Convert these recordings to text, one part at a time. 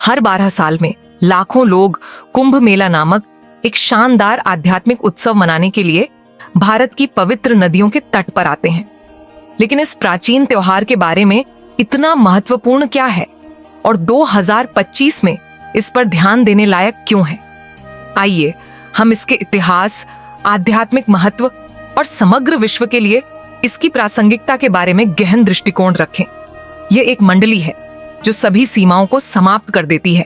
हर 12 साल में लाखों लोग कुंभ मेला नामक एक शानदार आध्यात्मिक उत्सव मनाने के लिए भारत की पवित्र नदियों के तट पर आते हैं। लेकिन इस प्राचीन त्योहार के बारे में इतना महत्वपूर्ण क्या है और 2025 में इस पर ध्यान देने लायक क्यों है? आइए हम इसके इतिहास, आध्यात्मिक महत्व और समग्र विश्व के लिए इसकी प्रासंगिकता के बारे में गहन दृष्टिकोण रखें। यह एक मंडली है जो सभी सीमाओं को समाप्त कर देती है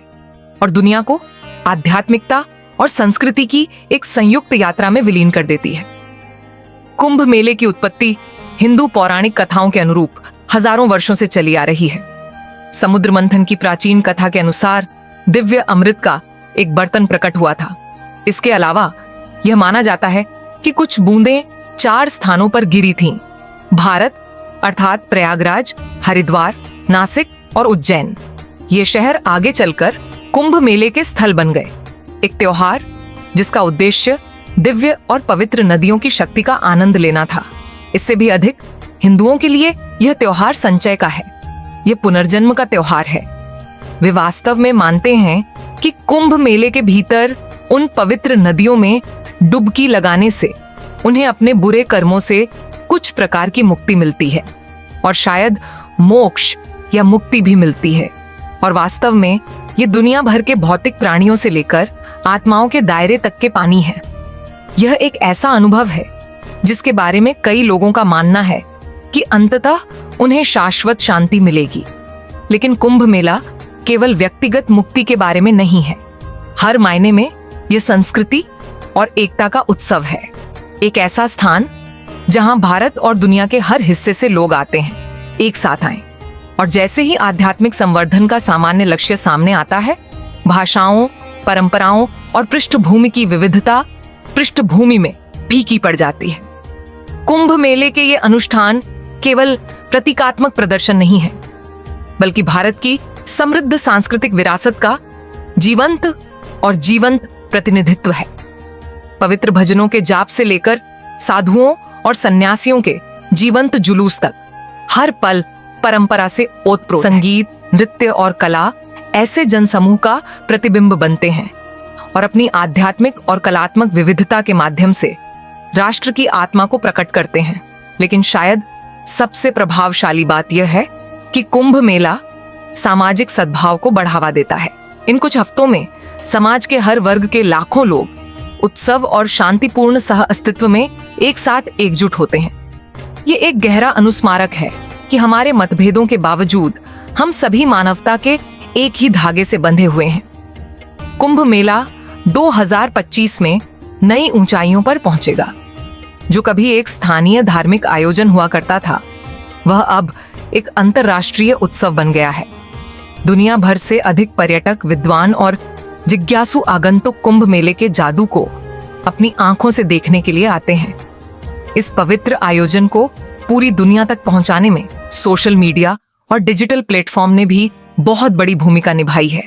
और दुनिया को आध्यात्मिकता और संस्कृति की एक संयुक्त यात्रा में विलीन कर देती है। कुंभ मेले की उत्पत्ति हिंदू पौराणिक कथाओं के अनुरूप हजारों वर्षों से चली आ रही है। समुद्र मंथन की प्राचीन कथा के अनुसार दिव्य अमृत का एक बर्तन प्रकट हुआ था। इसके अलावा यह माना जाता है कि कुछ बूंदें 4 स्थानों पर गिरी थीं। भारत अर्थात प्रयागराज, हरिद्वार, नासिक और उज्जैन। ये शहर आगे चलकर कुंभ मेले के स्थल बन गए। एक त्योहार जिसका उद्देश्य दिव्य और पवित्र नदियों की शक्ति का आनंद लेना था। इससे भी अधिक हिंदुओं के लिए यह त्योहार संचय का है। यह पुनर्जन्म का त्योहार है। वे वास्तव में मानते हैं कि कुंभ मेले के भीतर उन पवित्र नदियों में डुबकी लगाने से उन्हें अपने बुरे कर्मों से कुछ प्रकार की मुक्ति मिलती है और शायद मोक्ष या मुक्ति भी मिलती है। और वास्तव में ये दुनिया भर के भौतिक प्राणियों से लेकर आत्माओं के दायरे तक के पानी है। यह एक ऐसा अनुभव है जिसके बारे में कई लोगों का मानना है कि अंततः उन्हें शाश्वत शांति मिलेगी। लेकिन कुंभ मेला केवल व्यक्तिगत मुक्ति के बारे में नहीं है। हर मायने में यह संस्कृति और एकता का उत्सव है। एक ऐसा स्थान जहां भारत और दुनिया के हर हिस्से से लोग आते हैं, एक साथ आए। और जैसे ही आध्यात्मिक संवर्धन का सामान्य लक्ष्य सामने आता है, भाषाओं, परंपराओं और पृष्ठभूमि की विविधता पृष्ठभूमि में फीकी पड़ जाती है। कुंभ मेले के ये अनुष्ठान केवल प्रतीकात्मक प्रदर्शन नहीं है, बल्कि भारत की समृद्ध सांस्कृतिक विरासत का जीवंत प्रतिनिधित्व है। पवित्र भजनों के जाप से लेकर साधुओं और सन्यासियों के जीवंत जुलूस तक हर पल परंपरा से ओतप्रोत संगीत, नृत्य और कला ऐसे जनसमूह का प्रतिबिंब बनते हैं और अपनी आध्यात्मिक और कलात्मक विविधता के माध्यम से राष्ट्र की आत्मा को प्रकट करते हैं। लेकिन शायद सबसे प्रभावशाली बात यह है कि कुंभ मेला सामाजिक सद्भाव को बढ़ावा देता है। इन कुछ हफ्तों में समाज के हर वर्ग के लाखों लोग उत्सव और शांतिपूर्ण सह अस्तित्व में एक साथ एकजुट होते हैं। ये एक गहरा अनुस्मारक है कि हमारे मतभेदों के बावजूद हम सभी मानवता के एक ही धागे से बंधे हुए हैं। कुंभ मेला 2025 में नई ऊंचाइयों पर पहुंचेगा। जो कभी एक स्थानीय धार्मिक आयोजन हुआ करता था, वह अब एक अंतर्राष्ट्रीय उत्सव बन गया है। दुनिया भर से अधिक पर्यटक, विद्वान और जिज्ञासु आगंतुक कुंभ मेले के जादू को अपनी आंखों से देखने के लिए आते हैं। इस पवित्र आयोजन को पूरी दुनिया तक पहुंचाने में सोशल मीडिया और डिजिटल प्लेटफॉर्म ने भी बहुत बड़ी भूमिका निभाई है।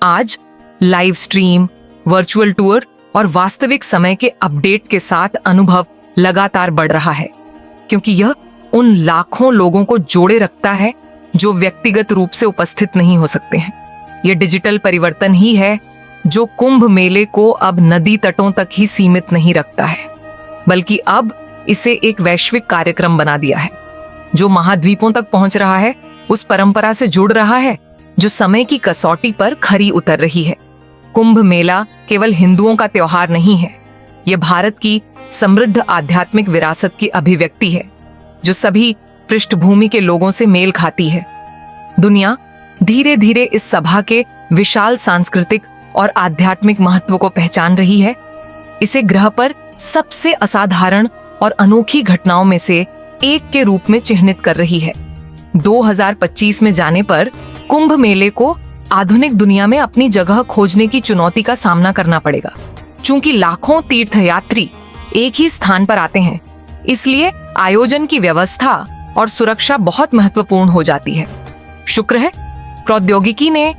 आज लाइव स्ट्रीम, वर्चुअल टूर और वास्तविक समय के अपडेट के साथ अनुभव लगातार बढ़ रहा है, क्योंकि यह उन लाखों लोगों को जोड़े रखता है जो व्यक्तिगत रूप से उपस्थित नहीं हो सकते हैं। यह डिजिटल परिवर्तन ही है जो कुंभ मेले को अब नदी तटों तक ही सीमित नहीं रखता है, बल्कि अब इसे एक वैश्विक कार्यक्रम बना दिया है जो महाद्वीपों तक पहुंच रहा है, उस परंपरा से जुड़ रहा है जो समय की कसौटी पर खरी उतर रही है। कुंभ मेला केवल हिंदुओं का त्योहार नहीं है, यह भारत की समृद्ध आध्यात्मिक विरासत की अभिव्यक्ति है जो सभी पृष्ठभूमि के लोगों से मेल खाती है। दुनिया धीरे धीरे इस सभा के विशाल सांस्कृतिक और आध्यात्मिक महत्व को पहचान रही है। इसे ग्रह पर सबसे असाधारण और अनोखी घटनाओं में से एक के रूप में चिह्नित कर रही है। 2025 में जाने पर कुंभ मेले को आधुनिक दुनिया में अपनी जगह खोजने की चुनौती का सामना करना पड़ेगा। चूंकि लाखों तीर्थयात्री एक ही स्थान पर आते हैं, इसलिए आयोजन की व्यवस्था और सुरक्षा बहुत महत्वपूर्ण हो जाती है। शुक्र है प्रौद्योगिकी ने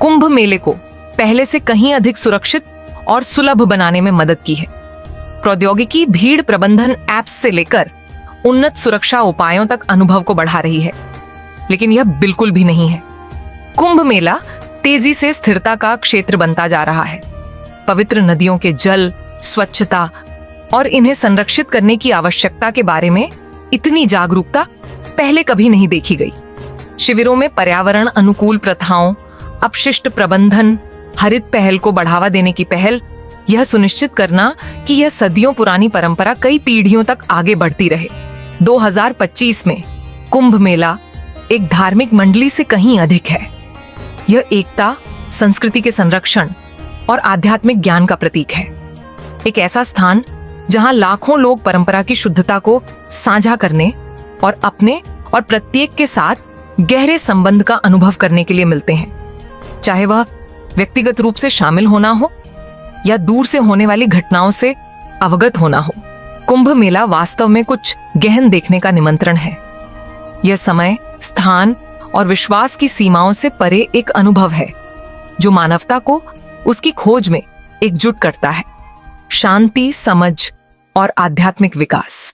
कुंभ मेले को पहले से कहीं अधिक सुरक्षित और सुलभ बनाने में मदद की है। प्रौद्योगिकी भीड़ प्रबंधन ऐप्स से लेकर उन्नत सुरक्षा उपायों तक अनुभव को बढ़ा रही है। लेकिन यह बिल्कुल भी नहीं है। कुंभ मेला तेजी से स्थिरता का क्षेत्र बनता जा रहा है। पवित्र नदियों के जल, स्वच्छता और इन्हें संरक्षित करने की आवश्यकता के बारे में इतनी जागरूकता पहले कभी नहीं देखी गई। शिविरों में पर्यावरण अनुकूल प्रथाओं, अपशिष्ट प्रबंधन, हरित पहल को बढ़ावा देने की पहल, यह सुनिश्चित करना कि यह सदियों पुरानी परंपरा कई पीढ़ियों तक आगे बढ़ती रहे। 2025 में कुंभ मेला एक धार्मिक मंडली से कहीं अधिक है। यह एकता, संस्कृति के संरक्षण और आध्यात्मिक ज्ञान का प्रतीक है। एक ऐसा स्थान जहां लाखों लोग परंपरा की शुद्धता को साझा करने और अपने और प्रत्येक के साथ गहरे संबंध का अनुभव करने के लिए मिलते हैं, चाहे वह व्यक्तिगत रूप से शामिल होना हो या दूर से होने वाली घटनाओं से अवगत होना हो। कुंभ मेला वास्तव में कुछ गहन देखने का निमंत्रण है। यह समय, स्थान और विश्वास की सीमाओं से परे एक अनुभव है जो मानवता को उसकी खोज में एकजुट करता है। शांति, समझ और आध्यात्मिक विकास।